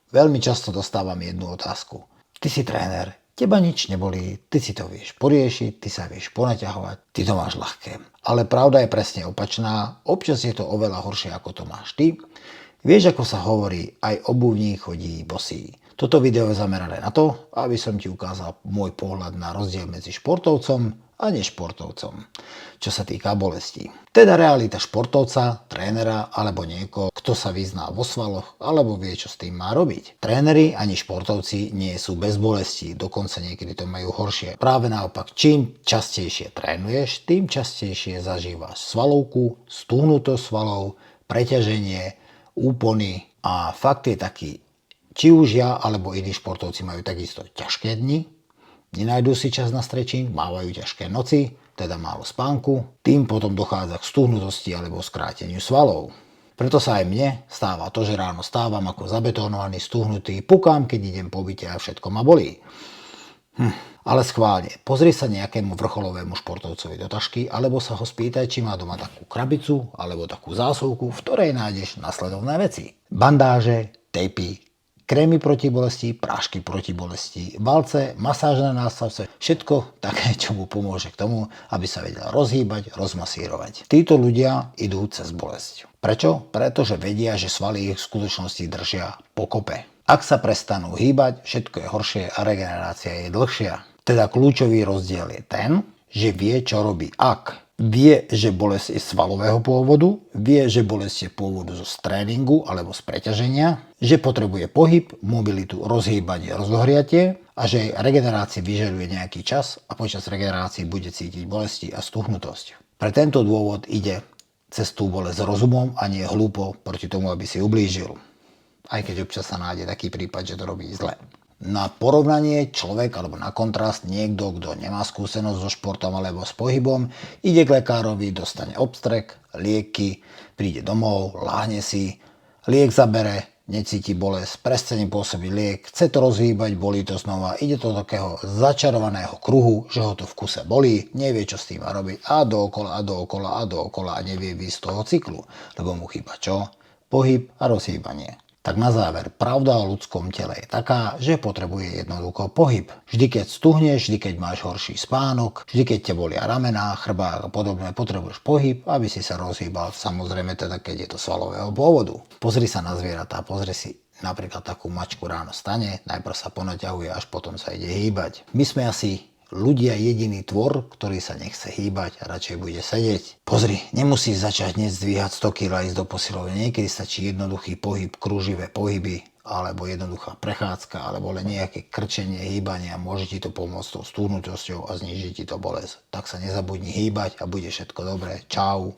Veľmi často dostávam jednu otázku. Ty si tréner, teba nič nebolí, ty si to vieš poriešiť, ty sa vieš ponaťahovať, ty to máš ľahké. Ale pravda je presne opačná, občas je to oveľa horšie, ako to máš ty. Vieš, ako sa hovorí, aj obuvník chodí bosý. Toto video je zamerané na to, aby som ti ukázal môj pohľad na rozdiel medzi športovcom a nešportovcom, čo sa týka bolestí. Teda realita športovca, trénera alebo niekoho, kto sa vyzná vo svaloch alebo vie, čo s tým má robiť. Tréneri ani športovci nie sú bez bolestí, dokonca niekedy to majú horšie. Práve naopak, čím častejšie trénuješ, tým častejšie zažívaš svalovku, stuhnutosť svalov, preťaženie, úpony a fakt je taký, či už ja alebo iní športovci majú takisto ťažké dni, nenajdú si čas na stretching, mávajú ťažké noci, teda málo spánku, tým potom dochádza k stuhnutosti alebo skráteniu svalov. Preto sa aj mne stáva to, že ráno stávam ako zabetónovaný, stuhnutý, pukám, keď idem po byte a všetko ma bolí. Ale schválne, pozri sa nejakému vrcholovému športovcovi do tašky alebo sa ho spýtaj, či má doma takú krabicu alebo takú zásuvku, v ktorej nájdeš nasledovné veci. Bandáže, tejpy, krémy proti bolesti, prášky proti bolesti, valce, masáž na nástavce, všetko také, čo mu pomôže k tomu, aby sa vedel rozhýbať, rozmasírovať. Títo ľudia idú cez bolesť. Prečo? Pretože vedia, že svaly ich v skutočnosti držia pokope. Ak sa prestanú hýbať, všetko je horšie a regenerácia je dlhšia. Teda kľúčový rozdiel je ten, že vie, čo robí. Ak vie, že bolesť je svalového pôvodu, vie, že bolesť je pôvodu zo tréningu alebo z preťaženia, že potrebuje pohyb, mobilitu, rozhýbanie, rozohriatie a že regenerácia vyžaduje nejaký čas a počas regenerácie bude cítiť bolesti a stuhnutosť. Pre tento dôvod ide cez tú bolesť rozumom a nie hlúpo proti tomu, aby si ublížil. Aj keď občas sa nájde taký prípad, že to robí zle. Na porovnanie človek alebo na kontrast niekto, kto nemá skúsenosť so športom alebo s pohybom, ide k lekárovi, dostane obstrek, lieky, príde domov, láhne si, liek zabere, necíti bolesť, prestane pôsobiť liek, chce to rozhýbať, bolí to znova, ide to do takého začarovaného kruhu, že ho to v kuse bolí, nevie, čo s tým má robiť a dookola a dookola a dookola a nevie výjsť z toho cyklu, lebo mu chýba čo? Pohyb a rozhýbanie. Tak na záver, pravda o ľudskom tele je taká, že potrebuje jednoducho pohyb. Vždy keď stuhneš, vždy keď máš horší spánok, vždy keď ťa bolia ramená, chrbák a podobne, potrebuješ pohyb, aby si sa rozhýbal, samozrejme teda keď je to svalového pôvodu. Pozri sa na zvieratá, pozri si napríklad takú mačku ráno stane, najprv sa ponaťahuje, až potom sa ide hýbať. My sme asi ľudia jediný tvor, ktorý sa nechce hýbať a radšej bude sedieť. Pozri, nemusíš začať hneď zdvíhať 100 kg a ísť do posilovne. Niekedy stačí jednoduchý pohyb, krúživé pohyby, alebo jednoduchá prechádzka, alebo len nejaké krčenie, hýbanie a môže ti to pomôcť tou stúhnutosťou a znížiť ti to bolesť. Tak sa nezabudni hýbať a bude všetko dobré. Čau.